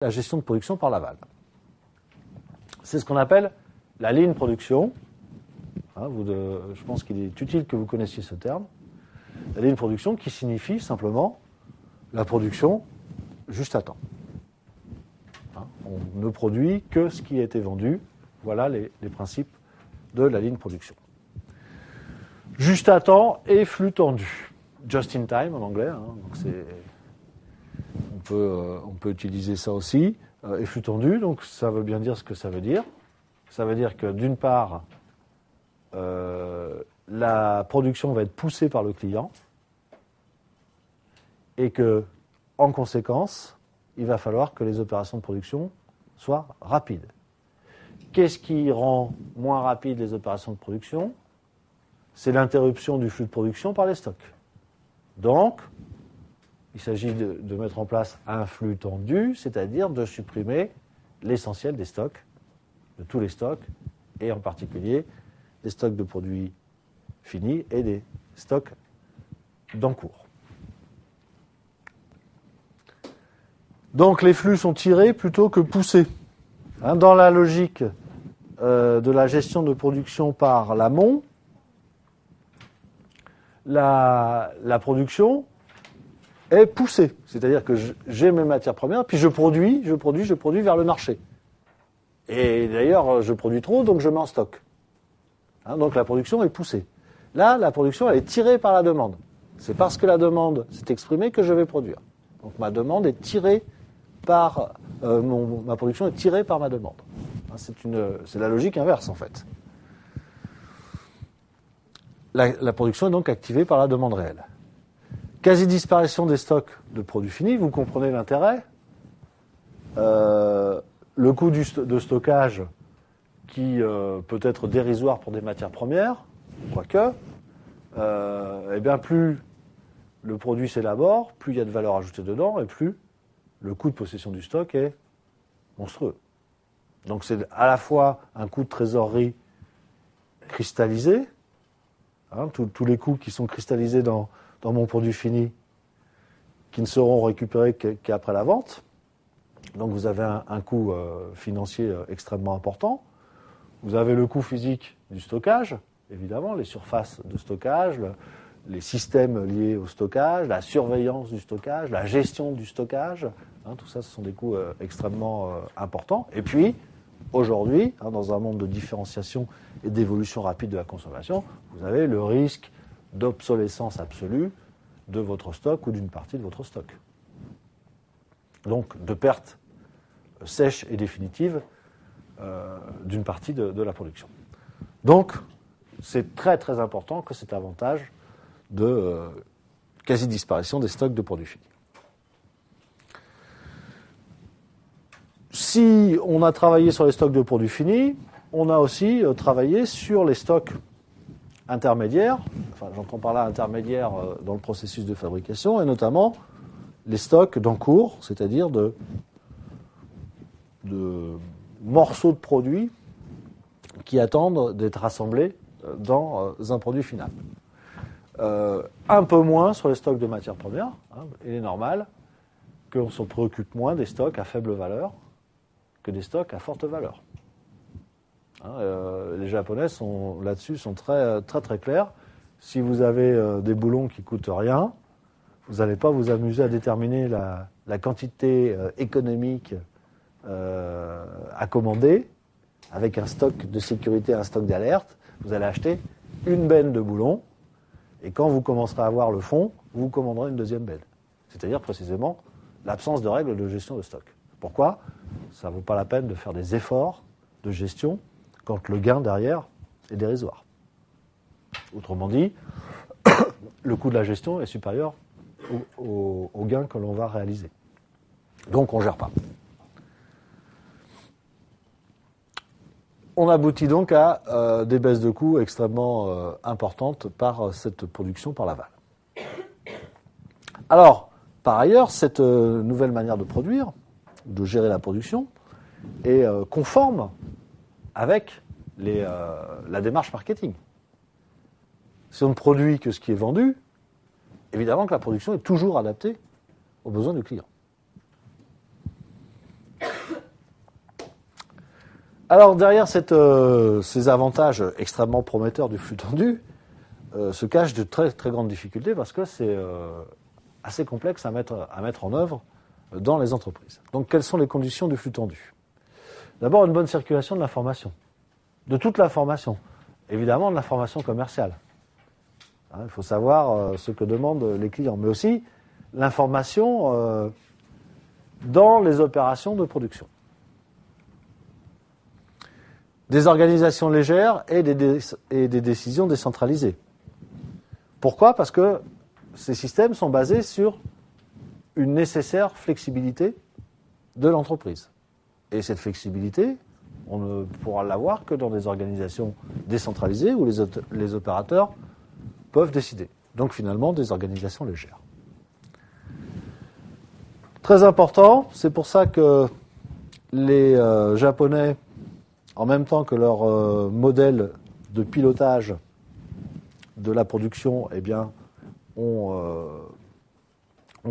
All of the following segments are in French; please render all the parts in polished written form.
la gestion de production par l'aval. C'est ce qu'on appelle la ligne production. Je pense qu'il est utile que vous connaissiez ce terme. La ligne production qui signifie simplement la production juste à temps. On ne produit que ce qui a été vendu. Voilà les principes de la ligne production. Juste à temps et flux tendu. Just in time en anglais. Donc on peut utiliser ça aussi. Et flux tendu, donc ça veut bien dire ce que ça veut dire. Ça veut dire que d'une part, la production va être poussée par le client et que, en conséquence, il va falloir que les opérations de production soient rapides. Qu'est-ce qui rend moins rapides les opérations de production ? C'est l'interruption du flux de production par les stocks. Donc, il s'agit de mettre en place un flux tendu, c'est-à-dire de supprimer l'essentiel des stocks, de tous les stocks, et en particulier des stocks de produits finis et des stocks d'encours. Donc les flux sont tirés plutôt que poussés. Dans la logique de la gestion de production par l'amont, la production est poussée. C'est-à-dire que j'ai mes matières premières, puis je produis vers le marché. Et d'ailleurs, je produis trop, donc je mets en stock. Donc la production est poussée. Là, la production, elle est tirée par la demande. C'est parce que la demande s'est exprimée que je vais produire. Donc ma demande est tirée par ma production est tirée par ma demande. C'est la logique inverse en fait. La production est donc activée par la demande réelle. Quasi-disparition des stocks de produits finis, vous comprenez l'intérêt. Le coût de stockage qui peut être dérisoire pour des matières premières, quoique, plus le produit s'élabore, plus il y a de valeur ajoutée dedans, et plus le coût de possession du stock est monstrueux. Donc c'est à la fois un coût de trésorerie cristallisé, tous les coûts qui sont cristallisés dans mon produit fini, qui ne seront récupérés qu'après la vente. Donc vous avez un coût financier extrêmement important. Vous avez le coût physique du stockage, évidemment, les surfaces de stockage, les systèmes liés au stockage, la surveillance du stockage, la gestion du stockage. Tout ça, ce sont des coûts extrêmement importants. Et puis, aujourd'hui, dans un monde de différenciation et d'évolution rapide de la consommation, vous avez le risque d'obsolescence absolue de votre stock ou d'une partie de votre stock. Donc, de perte sèche et définitive d'une partie de la production. Donc, c'est très très important que cet avantage de quasi-disparition des stocks de produits finis. Si on a travaillé sur les stocks de produits finis, on a aussi travaillé sur les stocks intermédiaires, j'entends par là intermédiaires dans le processus de fabrication, et notamment les stocks d'encours, c'est-à-dire de morceaux de produits qui attendent d'être assemblés dans un produit final. Un peu moins sur les stocks de matières premières. Il est normal qu'on se préoccupe moins des stocks à faible valeur que des stocks à forte valeur. Les Japonais là-dessus sont très, très, très clairs. Si vous avez des boulons qui ne coûtent rien, vous n'allez pas vous amuser à déterminer la quantité économique à commander avec un stock de sécurité, un stock d'alerte. Vous allez acheter une benne de boulons et quand vous commencerez à avoir le fond, vous commanderez une deuxième benne. C'est-à-dire précisément l'absence de règles de gestion de stock. Pourquoi ? Ça ne vaut pas la peine de faire des efforts de gestion quand le gain derrière est dérisoire. Autrement dit, le coût de la gestion est supérieur au gain que l'on va réaliser. Donc on ne gère pas. On aboutit donc à des baisses de coûts extrêmement importantes par cette production par l'aval. Alors, par ailleurs, cette nouvelle manière de produire, de gérer la production, est conforme avec la démarche marketing. Si on ne produit que ce qui est vendu, évidemment que la production est toujours adaptée aux besoins du client. Alors derrière ces avantages extrêmement prometteurs du flux tendu se cachent de très très grandes difficultés parce que c'est assez complexe à mettre en œuvre dans les entreprises. Donc quelles sont les conditions du flux tendu? D'abord une bonne circulation de l'information, de toute l'information, évidemment de l'information commerciale. Hein, il faut savoir ce que demandent les clients, mais aussi l'information dans les opérations de production. Des organisations légères et des décisions décentralisées. Pourquoi? Parce que ces systèmes sont basés sur une nécessaire flexibilité de l'entreprise. Et cette flexibilité, on ne pourra l'avoir que dans des organisations décentralisées où les opérateurs peuvent décider. Donc finalement, des organisations légères. Très important, c'est pour ça que les Japonais, en même temps que leur modèle de pilotage de la production, eh bien, ont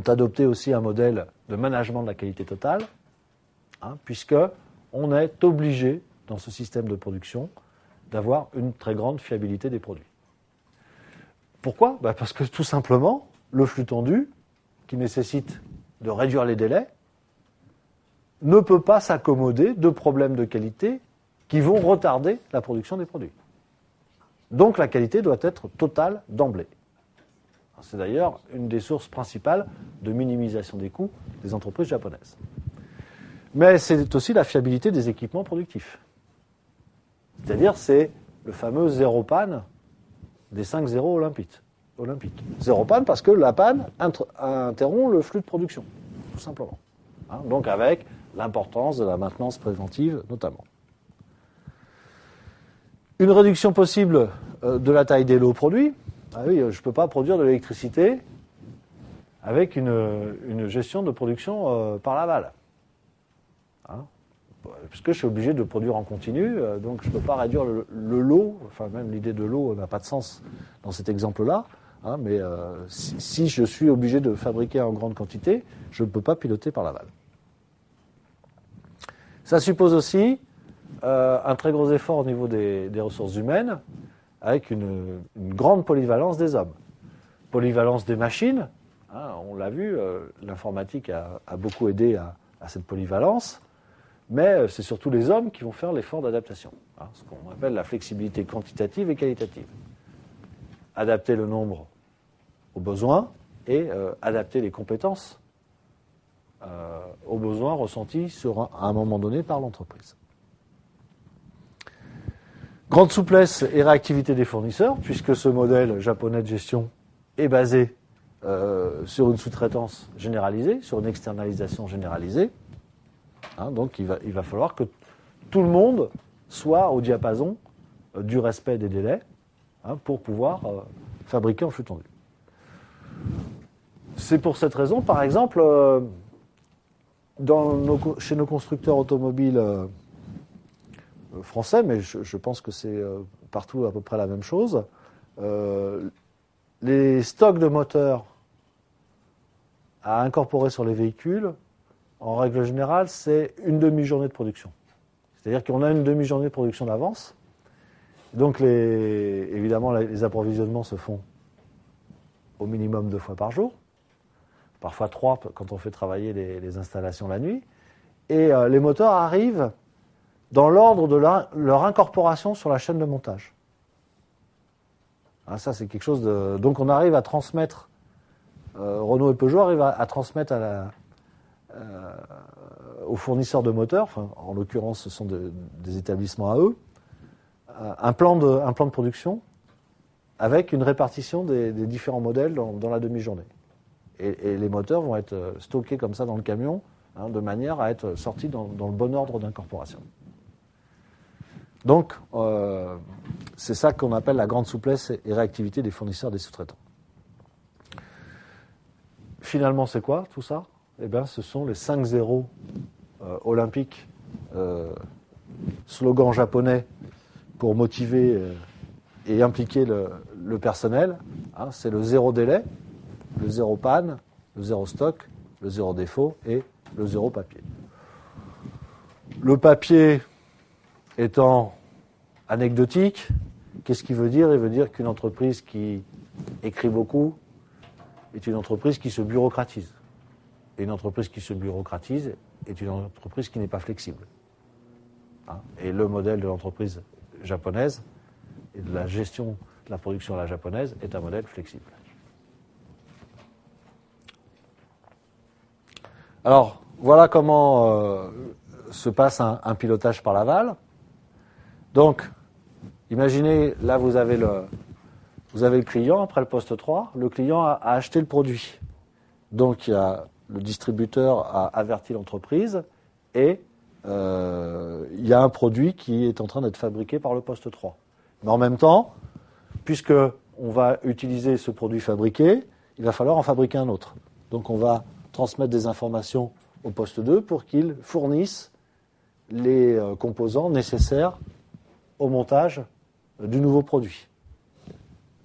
adopté aussi un modèle de management de la qualité totale, puisque on est obligé, dans ce système de production, d'avoir une très grande fiabilité des produits. Pourquoi? Parce que tout simplement, le flux tendu, qui nécessite de réduire les délais, ne peut pas s'accommoder de problèmes de qualité qui vont retarder la production des produits. Donc la qualité doit être totale d'emblée. C'est d'ailleurs une des sources principales de minimisation des coûts des entreprises japonaises. Mais c'est aussi la fiabilité des équipements productifs. C'est-à-dire c'est le fameux zéro panne des 5 zéros olympiques. Zéro panne parce que la panne interrompt le flux de production, tout simplement. Donc avec l'importance de la maintenance préventive notamment. Une réduction possible de la taille des lots produits. Ah oui, je ne peux pas produire de l'électricité avec une gestion de production par l'aval. Puisque je suis obligé de produire en continu, donc je ne peux pas réduire le lot, enfin même l'idée de lot n'a pas de sens dans cet exemple-là, mais si je suis obligé de fabriquer en grande quantité, je ne peux pas piloter par l'aval. Ça suppose aussi un très gros effort au niveau des ressources humaines, avec une grande polyvalence des hommes. Polyvalence des machines, on l'a vu, l'informatique a beaucoup aidé à cette polyvalence, mais c'est surtout les hommes qui vont faire l'effort d'adaptation, ce qu'on appelle la flexibilité quantitative et qualitative. Adapter le nombre aux besoins et adapter les compétences aux besoins ressentis à un moment donné par l'entreprise. Grande souplesse et réactivité des fournisseurs, puisque ce modèle japonais de gestion est basé sur une sous-traitance généralisée, sur une externalisation généralisée. Donc il va falloir que tout le monde soit au diapason du respect des délais pour pouvoir fabriquer en flux tendu. C'est pour cette raison, par exemple, chez nos constructeurs automobiles français, mais je pense que c'est partout à peu près la même chose, les stocks de moteurs à incorporer sur les véhicules, en règle générale, c'est une demi-journée de production. C'est-à-dire qu'on a une demi-journée de production d'avance. Donc, évidemment, les approvisionnements se font au minimum 2 fois par jour, parfois 3 quand on fait travailler les installations la nuit. Et les moteurs arrivent dans l'ordre de leur incorporation sur la chaîne de montage. Ça, c'est quelque chose de... Donc, on arrive à transmettre, Renault et Peugeot arrivent à transmettre aux fournisseurs de moteurs, en l'occurrence, ce sont des établissements à eux, un plan de production avec une répartition des différents modèles dans la demi-journée. Et les moteurs vont être stockés comme ça dans le camion, de manière à être sortis dans le bon ordre d'incorporation. Donc, c'est ça qu'on appelle la grande souplesse et réactivité des fournisseurs des sous-traitants. Finalement, c'est quoi tout ça? Eh bien, ce sont les 5 zéros olympiques, slogan japonais pour motiver et impliquer le personnel. C'est le zéro délai, le zéro panne, le zéro stock, le zéro défaut et le zéro papier. Le papier, étant anecdotique, qu'est-ce qu'il veut dire? Il veut dire qu'une entreprise qui écrit beaucoup est une entreprise qui se bureaucratise. Et une entreprise qui se bureaucratise est une entreprise qui n'est pas flexible. Et le modèle de l'entreprise japonaise et de la gestion de la production à la japonaise est un modèle flexible. Alors, voilà comment se passe un pilotage par l'aval. Donc, imaginez, là vous avez le client, après le poste 3, le client a acheté le produit. Donc, le distributeur a averti l'entreprise et il y a un produit qui est en train d'être fabriqué par le poste 3. Mais en même temps, puisque on va utiliser ce produit fabriqué, il va falloir en fabriquer un autre. Donc on va transmettre des informations au poste 2 pour qu'il fournisse les composants nécessaires au montage du nouveau produit.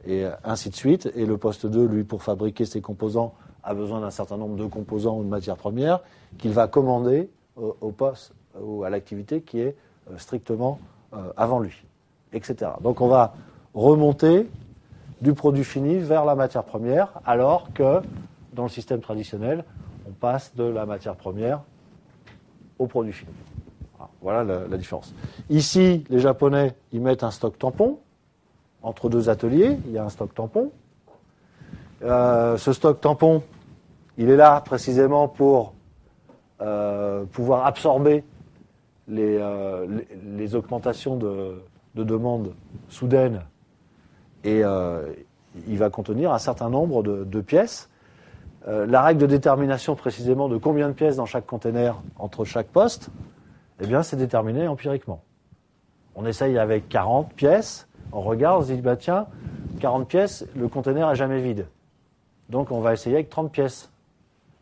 Et ainsi de suite. Et le poste 2, lui, pour fabriquer ses composants, a besoin d'un certain nombre de composants ou de matières premières qu'il va commander au poste ou à l'activité qui est strictement avant lui, etc. Donc on va remonter du produit fini vers la matière première, alors que dans le système traditionnel, on passe de la matière première au produit fini. Voilà la différence. Ici, les Japonais, ils mettent un stock tampon. Entre deux ateliers, il y a un stock tampon. Ce stock tampon, il est là précisément pour pouvoir absorber les augmentations de demande soudaines. Et il va contenir un certain nombre de pièces. La règle de détermination précisément de combien de pièces dans chaque container entre chaque poste, eh bien, c'est déterminé empiriquement. On essaye avec 40 pièces, on regarde, on se dit, bah tiens, 40 pièces, le container n'est jamais vide. Donc on va essayer avec 30 pièces.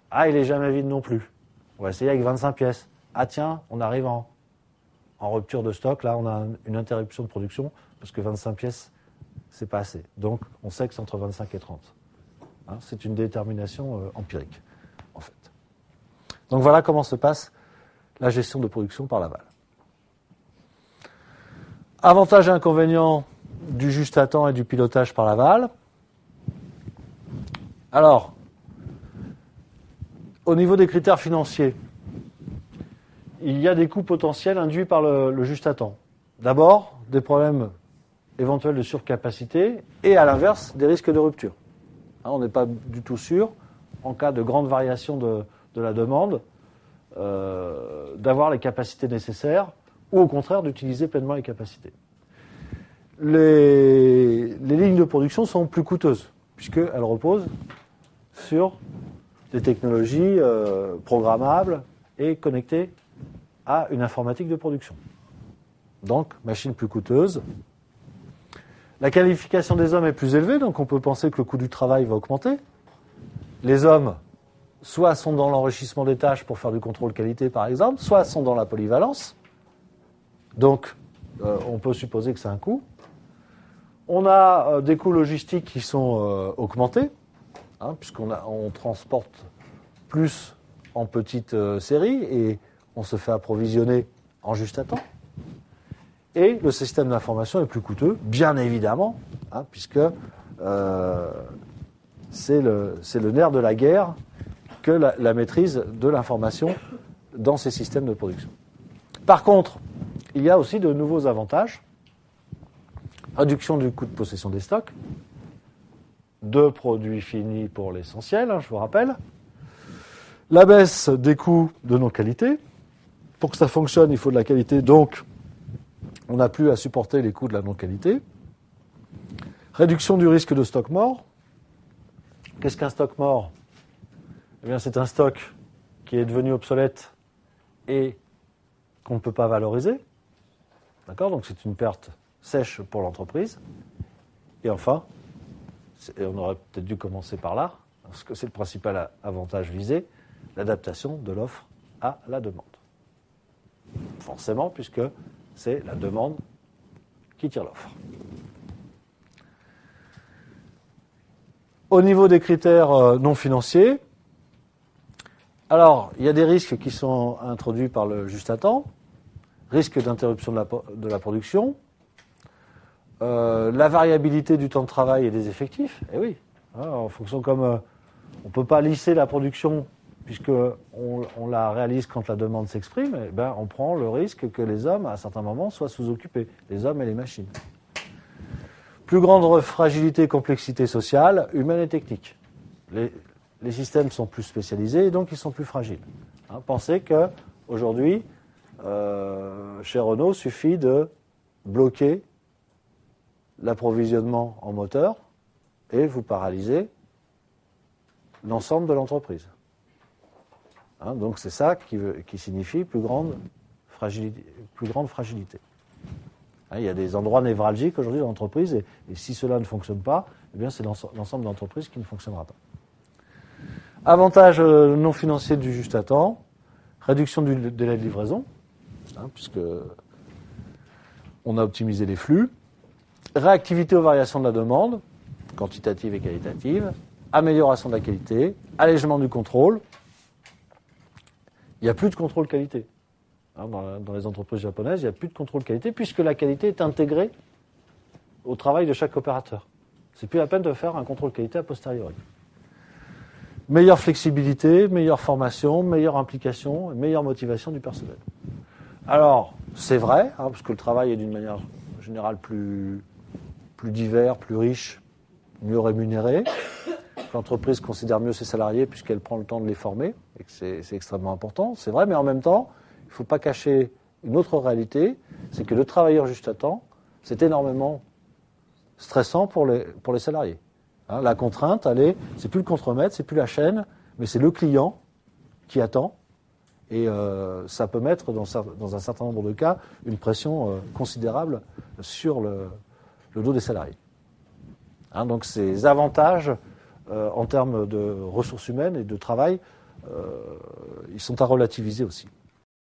Ah, il n'est jamais vide non plus. On va essayer avec 25 pièces. Ah tiens, on arrive en rupture de stock, là on a une interruption de production, parce que 25 pièces, c'est pas assez. Donc on sait que c'est entre 25 et 30. C'est une détermination empirique, en fait. Donc voilà comment se passe la gestion de production par l'aval. Avantages et inconvénients du juste à temps et du pilotage par l'aval. Alors, au niveau des critères financiers, il y a des coûts potentiels induits par le juste à temps. D'abord, des problèmes éventuels de surcapacité et, à l'inverse, des risques de rupture. On n'est pas du tout sûr, en cas de grande variation de la demande, d'avoir les capacités nécessaires ou au contraire d'utiliser pleinement les capacités. Les lignes de production sont plus coûteuses puisqu'elles reposent sur des technologies programmables et connectées à une informatique de production. Donc, machines plus coûteuses. La qualification des hommes est plus élevée, donc on peut penser que le coût du travail va augmenter. Les hommes, soit sont dans l'enrichissement des tâches pour faire du contrôle qualité, par exemple, soit sont dans la polyvalence. Donc, on peut supposer que c'est un coût. On a des coûts logistiques qui sont augmentés, puisqu'on transporte plus en petites séries et on se fait approvisionner en juste à temps. Et le système d'information est plus coûteux, bien évidemment, puisque c'est le nerf de la guerre que la maîtrise de l'information dans ces systèmes de production. Par contre, il y a aussi de nouveaux avantages. Réduction du coût de possession des stocks, de produits finis pour l'essentiel, je vous rappelle. La baisse des coûts de nos qualités. Pour que ça fonctionne, il faut de la qualité, donc on n'a plus à supporter les coûts de la non-qualité. Réduction du risque de stock mort. Qu'est-ce qu'un stock mort ? Eh bien, c'est un stock qui est devenu obsolète et qu'on ne peut pas valoriser. D'accord ? Donc c'est une perte sèche pour l'entreprise. Et enfin, on aurait peut-être dû commencer par là, parce que c'est le principal avantage visé, l'adaptation de l'offre à la demande. Forcément, puisque c'est la demande qui tire l'offre. Au niveau des critères non financiers, alors, il y a des risques qui sont introduits par le juste à temps. risque d'interruption de la production, la variabilité du temps de travail et des effectifs. Eh oui, hein, en fonction comme on ne peut pas lisser la production puisqu'on la réalise quand la demande s'exprime, eh ben, on prend le risque que les hommes, à certains moments, soient sous-occupés, les hommes et les machines. Plus grande fragilité et complexité sociale, humaine et technique. Les systèmes sont plus spécialisés et donc ils sont plus fragiles. Hein, pensez qu'aujourd'hui, chez Renault, suffit de bloquer l'approvisionnement en moteur et vous paralysez l'ensemble de l'entreprise. Hein, donc c'est ça qui signifie plus grande fragilité. Hein, il y a des endroits névralgiques aujourd'hui dans l'entreprise et si cela ne fonctionne pas, eh bien c'est l'ensemble de l'entreprise qui ne fonctionnera pas. Avantage non financier du juste à temps, réduction du délai de livraison, hein, puisque on a optimisé les flux, réactivité aux variations de la demande, quantitative et qualitative, amélioration de la qualité, allègement du contrôle. Il n'y a plus de contrôle qualité. Hein, dans les entreprises japonaises, il n'y a plus de contrôle qualité puisque la qualité est intégrée au travail de chaque opérateur. C'est plus la peine de faire un contrôle qualité a posteriori. Meilleure flexibilité, meilleure formation, meilleure implication, meilleure motivation du personnel. Alors, c'est vrai, hein, parce que le travail est d'une manière générale plus divers, plus riche, mieux rémunéré. L'entreprise considère mieux ses salariés puisqu'elle prend le temps de les former, et que c'est extrêmement important. C'est vrai, mais en même temps, il ne faut pas cacher une autre réalité, c'est que le travailleur juste à temps, c'est énormément stressant pour les salariés. Hein, la contrainte, c'est plus le contremaître, c'est plus la chaîne, mais c'est le client qui attend. Et ça peut mettre, dans un certain nombre de cas, une pression considérable sur le dos des salariés. Hein, donc ces avantages en termes de ressources humaines et de travail, ils sont à relativiser aussi.